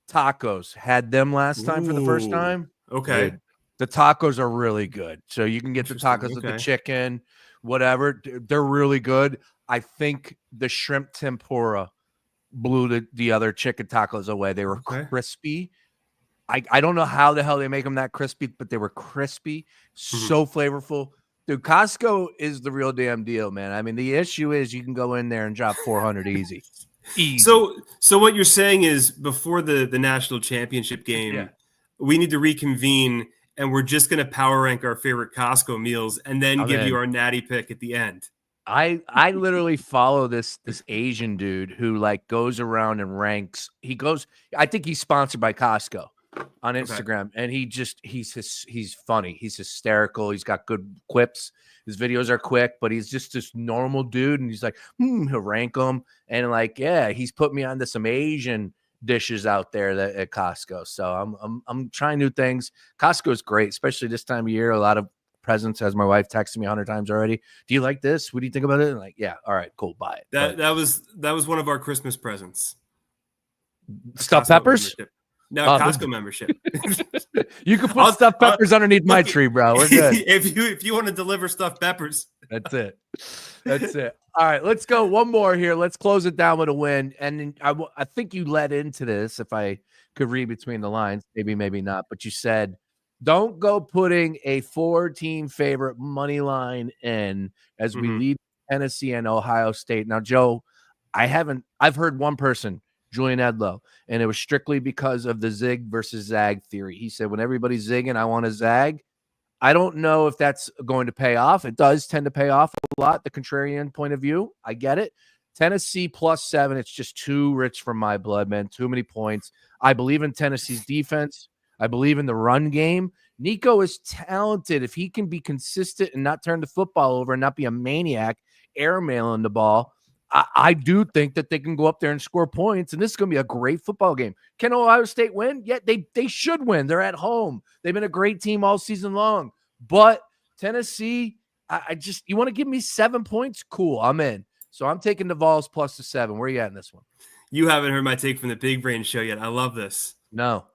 tacos. Had them last time for the first time. Okay. Dude, the tacos are really good. So you can get the tacos with the chicken, whatever. They're really good. I think the shrimp tempura blew the other chicken tacos away. They were crispy. I don't know how the hell they make them that crispy, but they were crispy. So flavorful. Dude, Costco is the real damn deal, man. I mean, the issue is you can go in there and drop 400 easy. So what you're saying is before the national championship game, we need to reconvene and we're just going to power rank our favorite Costco meals and then give you our natty pick at the end. I literally follow this Asian dude who like goes around and ranks. I think he's sponsored by Costco on Instagram, and he's funny. He's hysterical. He's got good quips. His videos are quick, but he's just this normal dude, and he's like, he'll rank them, and like, he's put me onto some Asian dishes out there at Costco. So I'm trying new things. Costco is great, especially this time of year. A lot of presents, as my wife texted me 100 times already. Do you like this? What do you think about it? And like, yeah, all right, cool, buy it. That was one of our Christmas presents. Stuffed peppers? Membership. No, Costco membership. You can put stuffed peppers underneath my tree, bro. We're good. if you want to deliver stuffed peppers. That's it. All right, let's go one more here. Let's close it down with a win. And I think you led into this, if I could read between the lines, maybe not, but you said, don't go putting a 4-team favorite money line in as we lead Tennessee and Ohio State. Now, Joe, I've heard one person, Julian Edlow, and it was strictly because of the zig versus zag theory. He said, when everybody's zigging, I want to zag. I don't know if that's going to pay off. It does tend to pay off a lot, the contrarian point of view. I get it. Tennessee +7. It's just too rich for my blood, man. Too many points. I believe in Tennessee's defense. I believe in the run game. Nico is talented. If he can be consistent and not turn the football over and not be a maniac airmailing the ball, I do think that they can go up there and score points, and this is going to be a great football game. Can Ohio State win? Yeah, they should win. They're at home. They've been a great team all season long. But Tennessee, you want to give me 7 points? Cool, I'm in. So I'm taking the Vols +7. Where are you at in this one? You haven't heard my take from the Big Brain Show yet. I love this. No.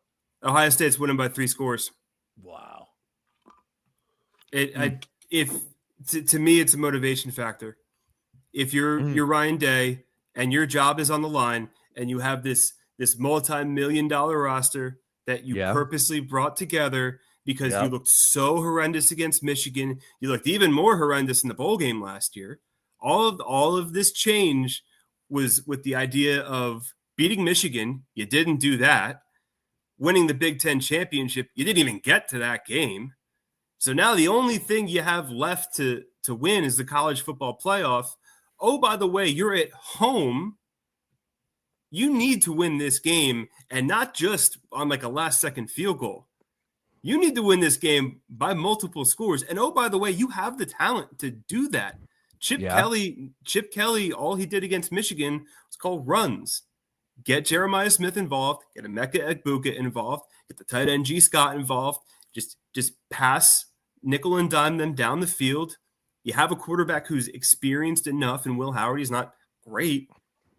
Ohio State's winning by 3 scores. Wow. To me, it's a motivation factor. If you're Ryan Day and your job is on the line and you have this multi-million-dollar roster that you purposely brought together because you looked so horrendous against Michigan, you looked even more horrendous in the bowl game last year. All of this change was with the idea of beating Michigan. You didn't do that. Winning the Big Ten championship, you didn't even get to that game. So now the only thing you have left to win is the college football playoff. Oh, by the way, you're at home. You need to win this game, and not just on like a last-second field goal. You need to win this game by multiple scores. And oh, by the way, you have the talent to do that. Chip Kelly, all he did against Michigan was call runs. Get Jeremiah Smith involved, get Emeka Egbuka involved, get the tight end G. Scott involved. Just pass, nickel and dime them down the field. You have a quarterback who's experienced enough, and Will Howard, he's not great,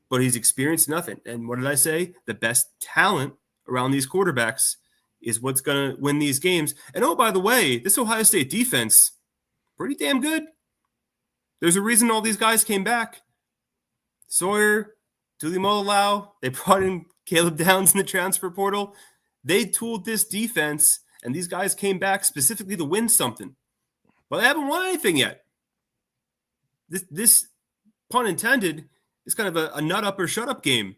but he's experienced enough. And what did I say? The best talent around these quarterbacks is what's going to win these games. And oh, by the way, this Ohio State defense, pretty damn good. There's a reason all these guys came back. Sawyer, Tulimoloau, they brought in Caleb Downs in the transfer portal. They tooled this defense, and these guys came back specifically to win something. But they haven't won anything yet. This pun intended, is kind of a nut up or shut up game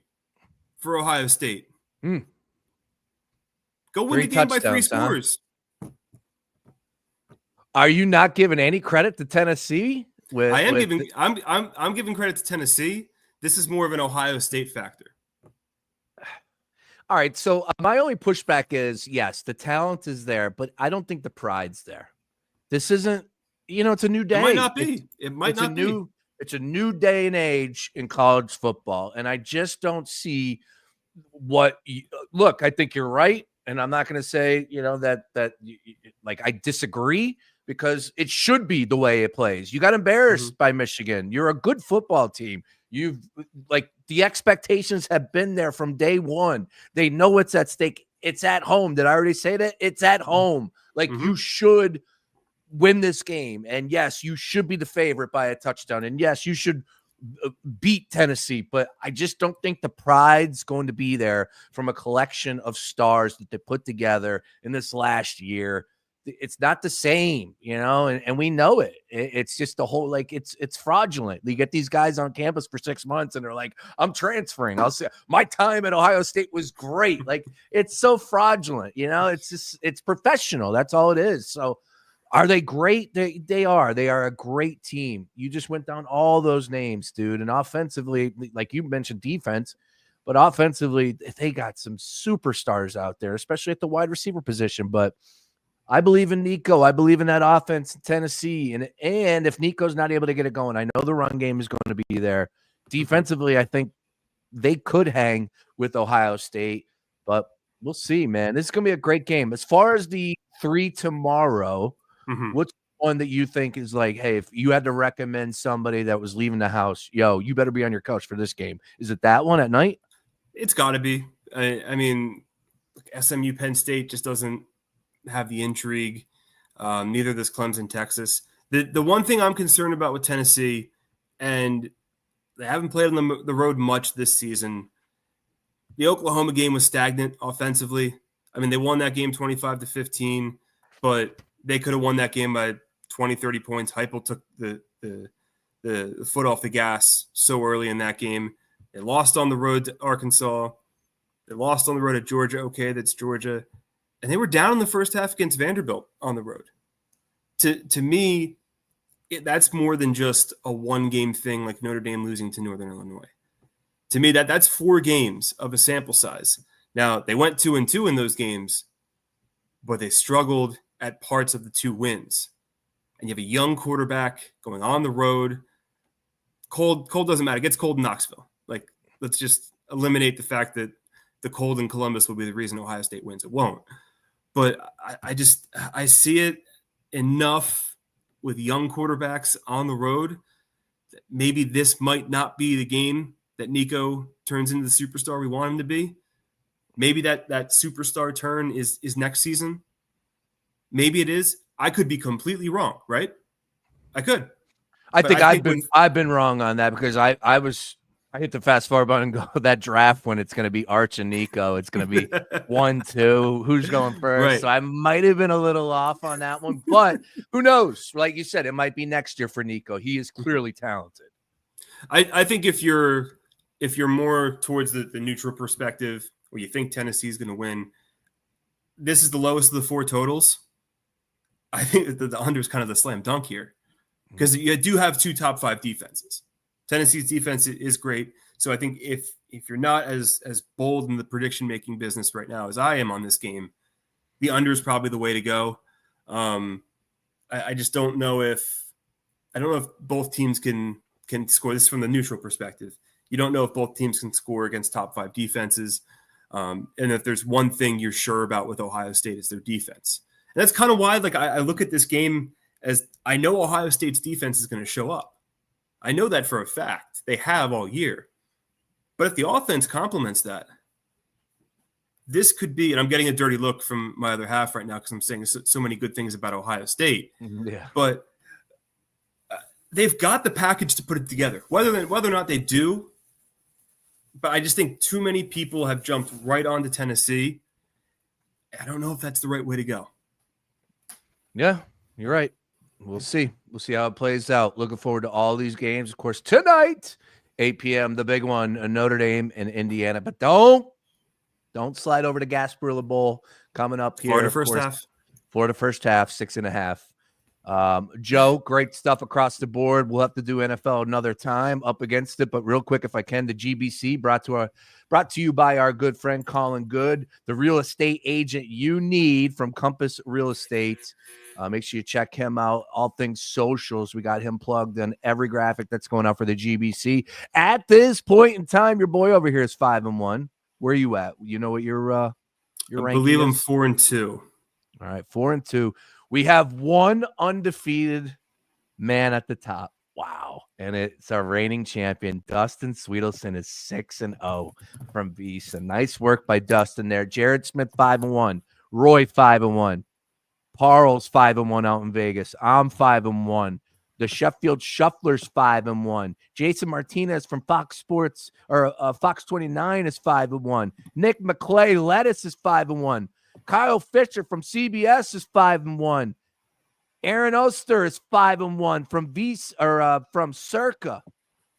for Ohio State. Go win the game by 3 scores. Are you not giving any credit to Tennessee? I'm giving credit to Tennessee. This is more of an Ohio State factor. All right. So my only pushback is, yes, the talent is there, but I don't think the pride's there. This isn't, it's a new day. It might not be. It's a new day and age in college football. And I just don't see look, I think you're right. And I'm not going to say, that I disagree, because it should be the way it plays. You got embarrassed by Michigan. You're a good football team. The expectations have been there from day one. They know what's at stake. It's at home. Did I already say that? It's at home. You should win this game. And yes, you should be the favorite by a touchdown. And yes, you should beat Tennessee, but I just don't think the pride's going to be there from a collection of stars that they put together in this last year. It's not the same, and we know it. It's just the whole, it's fraudulent. You get these guys on campus for 6 months and they're like, I'm transferring. I'll say my time at Ohio State was great. It's so fraudulent, it's professional. That's all it is. So are they great? They are. They are a great team. You just went down all those names, dude. And offensively, like you mentioned defense, but offensively, they got some superstars out there, especially at the wide receiver position. But I believe in Nico. I believe in that offense in Tennessee. And if Nico's not able to get it going, I know the run game is going to be there. Defensively, I think they could hang with Ohio State, but we'll see, man. This is going to be a great game. As far as the 3 tomorrow, what's one that you think is hey, if you had to recommend somebody that was leaving the house, you better be on your couch for this game? Is it that one at night? It's got to be. I mean, SMU Penn State just doesn't have the intrigue. Neither does Clemson Texas. The one thing I'm concerned about with Tennessee, and they haven't played on the road much this season, the Oklahoma game was stagnant offensively. I mean, they won that game 25-15, but they could have won that game by 20, 30 points. Heupel took the foot off the gas so early in that game. They lost on the road to Arkansas. They lost on the road at Georgia. Okay, that's Georgia. And they were down in the first half against Vanderbilt on the road. To me, that's more than just a one-game thing like Notre Dame losing to Northern Illinois. To me, that's 4 games of a sample size. Now, they went 2-2 in those games, but they struggled at parts of the 2 wins. And you have a young quarterback going on the road. Cold doesn't matter. It gets cold in Knoxville. Let's just eliminate the fact that the cold in Columbus will be the reason Ohio State wins. It won't. But I see it enough with young quarterbacks on the road that maybe this might not be the game that Nico turns into the superstar we want him to be. Maybe that superstar turn is next season. Maybe it is. I could be completely wrong, right? I could. I think I've been wrong on that, because I hit the fast forward button and go, that draft when it's going to be Arch and Nico, it's going to be 1-2. Who's going first? Right. So I might have been a little off on that one, but who knows? Like you said, it might be next year for Nico. He is clearly talented. I think if you're more towards the neutral perspective, or you think Tennessee is going to win, this is the lowest of the 4 totals. I think that the under is kind of the slam dunk here, because you do have 2 top 5 defenses. Tennessee's defense is great. So I think if you're not as bold in the prediction making business right now as I am on this game, The under is probably the way to go. I just don't know if both teams can score. This is from the neutral perspective. You don't know if both teams can score against top 5 defenses. And if there's one thing you're sure about with Ohio State, it's their defense. And that's kind of why, like, I look at this game as I know Ohio State's defense is going to show up. I know that for a fact. They have all year. But if the offense complements that, this could be, and I'm getting a dirty look from my other half right now because I'm saying so many good things about Ohio State. Yeah. But they've got the package to put it together. Whether or not they do, but I just think too many people have jumped right onto Tennessee. I don't know if that's the right way to go. Yeah, you're right. We'll see. We'll see how it plays out. Looking forward to all these games. Of course, tonight, 8 p.m., the big one, Notre Dame and Indiana. But don't slide over to Gasparilla Bowl coming up here. Florida first half. Florida first half, 6.5. Joe, great stuff across the board. We'll have to do NFL another time up against it. But real quick, if I can, the GBC brought to you by our good friend Colin Good, the real estate agent you need from Compass Real Estate. Make sure you check him out. All things socials. We got him plugged in every graphic that's going out for the GBC. At this point in time, your boy over here is 5-1. Where are you at? You know what your ranking I believe is? I'm 4-2. All right, 4-2. We have one undefeated man at the top. Wow. And it's our reigning champion. Dustin Sweetelson is 6-0 from Visa. Nice work by Dustin there. Jared Smith, 5-1. Roy, 5-1. Parles, 5-1 out in Vegas. I'm 5-1. The Sheffield Shufflers, 5-1. Jason Martinez from Fox Sports or Fox 29 is 5-1. Nick McClay Lettuce is 5-1. Kyle Fisher from CBS is 5-1. Aaron Oster is 5-1 from Circa.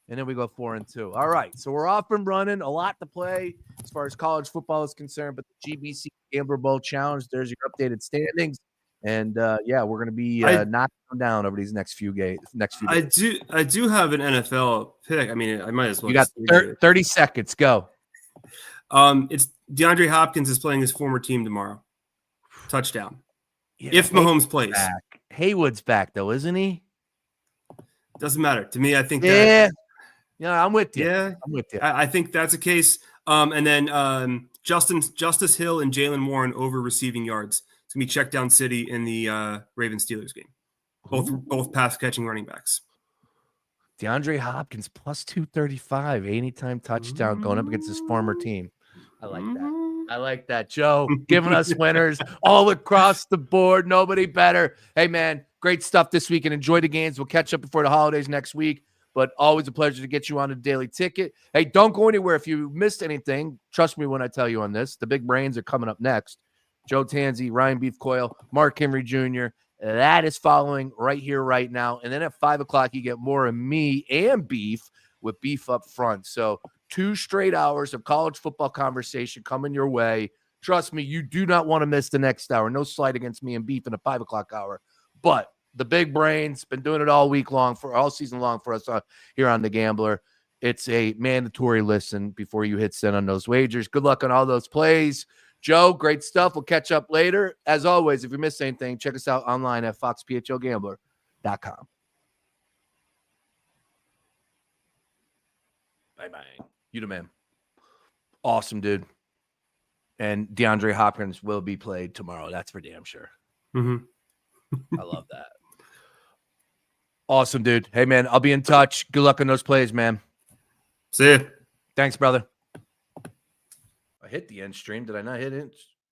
And then we go 4-2. All right. So we're off and running. A lot to play as far as college football is concerned. But the GBC Gambler Bowl Challenge, there's your updated standings. And we're going to be knocking them down over these next few days. I do have an NFL pick. I mean, I might as well. You got 30 seconds. Go. It's DeAndre Hopkins is playing his former team tomorrow. Touchdown. Yeah, if Mahomes plays. Back. Haywood's back though, isn't he? Doesn't matter to me. I think. Yeah. I'm with you. Yeah, I'm with you. I think that's a case. And then Justice Hill and Jalen Warren over receiving yards. It's gonna be check down city in the Ravens Steelers game. Both pass catching running backs. DeAndre Hopkins plus 235 anytime touchdown going up against his former team. I like that. I like that. Joe giving us winners all across the board. Nobody better. Hey, man, great stuff this week and enjoy the games. We'll catch up before the holidays next week, but always a pleasure to get you on a daily ticket. Hey, don't go anywhere. If you missed anything, trust me when I tell you on this. The big brains are coming up next. Joe Tansey, Ryan Beef Coyle, Mark Henry Jr. That is following right here, right now. And then at 5 o'clock, you get more of me and Beef with Beef up front. So 2 straight hours of college football conversation coming your way. Trust me, you do not want to miss the next hour. No slight against me and Beef in the 5 o'clock hour. But the big brains been doing it all season long for us here on The Gambler. It's a mandatory listen before you hit send on those wagers. Good luck on all those plays. Joe, great stuff. We'll catch up later. As always, if you missed anything, check us out online at foxphlgambler.com. Bye-bye. You the man. Awesome, dude. And DeAndre Hopkins will be played tomorrow. That's for damn sure. Mm-hmm. I love that. Awesome, dude. Hey, man, I'll be in touch. Good luck on those plays, man. See ya. Thanks, brother. I hit the end stream. Did I not hit it?